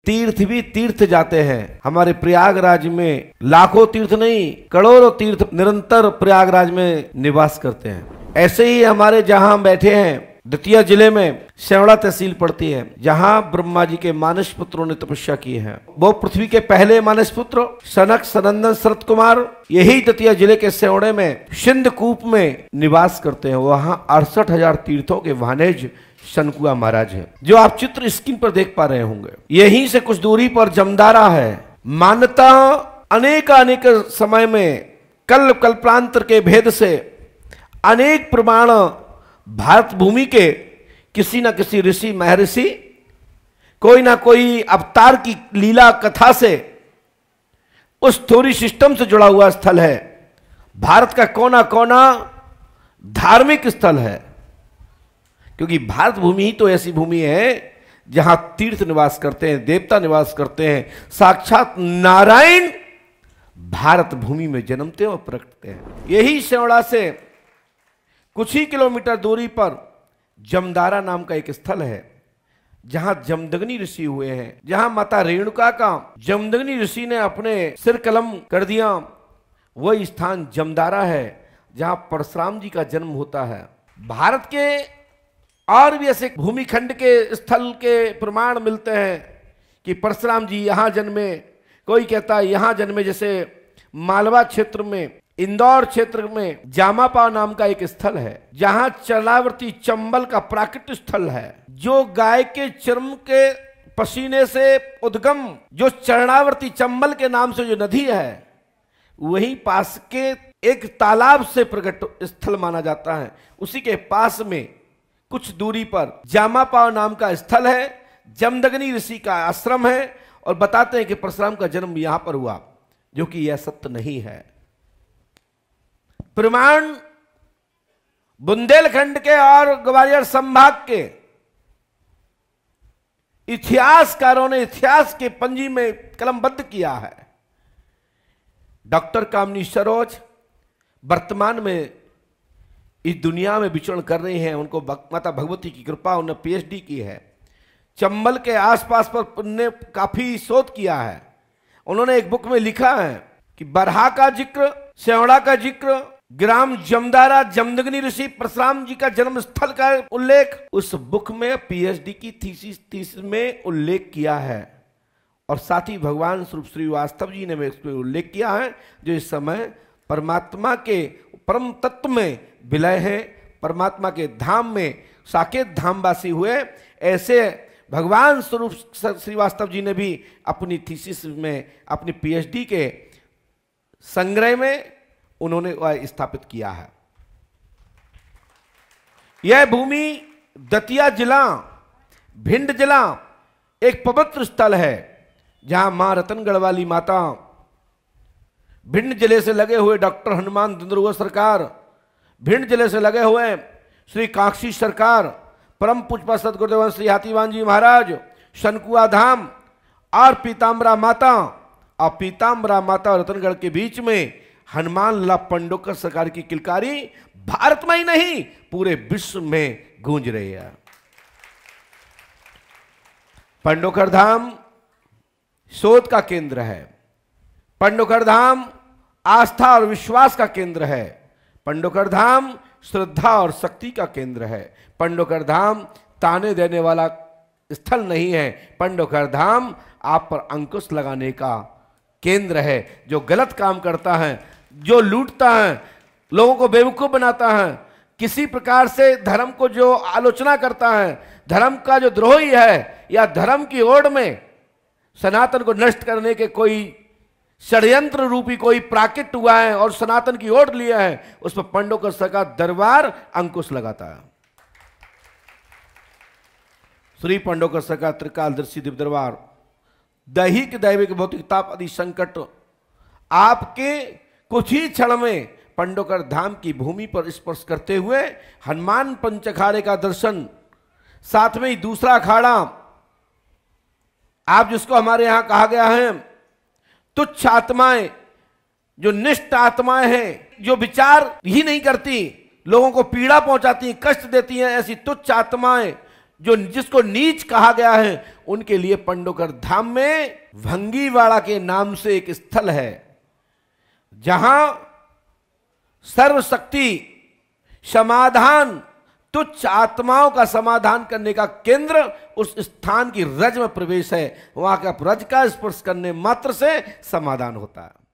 तीर्थ भी तीर्थ जाते हैं। हमारे प्रयागराज में लाखों तीर्थ नहीं, करोड़ों तीर्थ निरंतर प्रयागराज में निवास करते हैं। ऐसे ही हमारे जहां हम बैठे हैं दतिया जिले में सेवड़ा तहसील पड़ती है, जहां ब्रह्मा जी के मानस पुत्रों ने तपस्या की है। वो पृथ्वी के पहले मानस पुत्र सनक सनंदन शरत कुमार यही दतिया जिले के सेवड़े में सिंधकूप में निवास करते हैं। वहां 68,000 तीर्थों के वानेज सनकुआ महाराज है, जो आप चित्र स्क्रीन पर देख पा रहे होंगे। यहीं से कुछ दूरी पर जमदारा है। मान्यता अनेक समय में कल्पांतर के भेद से अनेक प्रमाण भारत भूमि के किसी न किसी ऋषि महर्षि कोई ना कोई अवतार की लीला कथा से उस थ्योरी सिस्टम से जुड़ा हुआ स्थल है। भारत का कोना कोना धार्मिक स्थल है, क्योंकि भारत भूमि ही तो ऐसी भूमि है जहां तीर्थ निवास करते हैं, देवता निवास करते हैं। साक्षात नारायण भारत भूमि में जन्मते और प्रकटते हैं। यही सेवड़ा से कुछ ही किलोमीटर दूरी पर जमदारा नाम का एक स्थल है, जहां जमदग्नि ऋषि हुए हैं, जहां माता रेणुका का जमदग्नि ऋषि ने अपने सिर कलम कर दिया। वही स्थान जमदारा है जहां परशुराम जी का जन्म होता है। भारत के और भी ऐसे भूमिखंड के स्थल के प्रमाण मिलते हैं कि परशुराम जी यहां जन्मे। कोई कहता है यहां जन्मे, जैसे मालवा क्षेत्र में इंदौर क्षेत्र में जामापा नाम का एक स्थल है, जहां चरणावर्ती चंबल का प्राकृतिक स्थल है, जो गाय के चर्म के पसीने से उद्गम जो चरणावर्ती चंबल के नाम से जो नदी है, वहीं पास के एक तालाब से प्रकट स्थल माना जाता है। उसी के पास में कुछ दूरी पर जामापा नाम का स्थल है, जमदग्नि ऋषि का आश्रम है, और बताते हैं कि परशुराम का जन्म यहां पर हुआ, जो कि यह सत्य नहीं है। प्रमाण बुंदेलखंड के और ग्वालियर संभाग के इतिहासकारों ने इतिहास के पंजी में कलमबद्ध किया है। डॉक्टर कामनी सरोज वर्तमान में इस दुनिया में विचरण कर रही हैं। उनको माता भगवती की कृपा, उन्होंने पीएचडी की है। चंबल के आसपास पर उन्होंने काफी शोध किया है। उन्होंने एक बुक में लिखा है कि बरहा का जिक्र, सेवड़ा का जिक्र, ग्राम जमदारा, जमदग्नि ऋषि, परशुराम जी का जन्म स्थल का उल्लेख उस बुक में पीएचडी की थीसिस में उल्लेख किया है। और साथ ही भगवान स्वरूप श्रीवास्तव जी ने भी इस पर उल्लेख किया है, जो इस समय परमात्मा के परम तत्व में विलय है, परमात्मा के धाम में साकेत धामवासी हुए। ऐसे भगवान स्वरूप श्रीवास्तव जी ने भी अपनी थीसिस में, अपनी पीएचडी के संग्रह में उन्होंने वह स्थापित किया है। यह भूमि दतिया जिला, भिंड जिला एक पवित्र स्थल है, जहां मां रतनगढ़ वाली माता, भिंड जिले से लगे हुए डॉक्टर हनुमान दुंदरुआ सरकार, भिंड जिले से लगे हुए श्री काक्षी सरकार, परम पूज्य सदगुरुदेव श्री हाथीवान जी महाराज, सनकुआ धाम और पीताम्बरा माता, और पीताम्बरा माता और रतनगढ़ के बीच में हनुमान ला पंडोकर सरकार की किलकारी भारत में ही नहीं पूरे विश्व में गूंज रही है। पंडोकर धाम शोध का केंद्र है। पंडोकर धाम आस्था और विश्वास का केंद्र है। पंडोकर धाम श्रद्धा और शक्ति का केंद्र है। पंडोकर धाम ताने देने वाला स्थल नहीं है। पंडोकर धाम आप पर अंकुश लगाने का केंद्र है। जो गलत काम करता है, जो लूटता है, लोगों को बेवकूफ बनाता है, किसी प्रकार से धर्म को जो आलोचना करता है, धर्म का जो द्रोही है, या धर्म की ओर में सनातन को नष्ट करने के कोई षड्यंत्र रूपी कोई प्राकृत हुआ है और सनातन की ओर लिया है, उस पर पंडोकर सरकार दरबार अंकुश लगाता है। श्री पंडोकर सरकार त्रिकालदर्शी दिव्य दरबार, दैहिक दैविक भौतिक ताप आदि संकट आपके कुछ ही क्षण में पंडोकर धाम की भूमि पर स्पर्श करते हुए हनुमान पंच अखाड़े का दर्शन, साथ में ही दूसरा अखाड़ा आप जिसको हमारे यहां कहा गया है तुच्छ आत्माएं, जो निष्ठ आत्माएं हैं, जो विचार ही नहीं करती, लोगों को पीड़ा पहुंचाती, कष्ट देती हैं, ऐसी तुच्छ आत्माएं जो जिसको नीच कहा गया है, उनके लिए पंडोकर धाम में भंगीवाड़ा के नाम से एक स्थल है, जहां सर्वशक्ति समाधान, तुच्छ आत्माओं का समाधान करने का केंद्र उस स्थान की रज में प्रवेश है। वहां का रज का स्पर्श करने मात्र से समाधान होता है।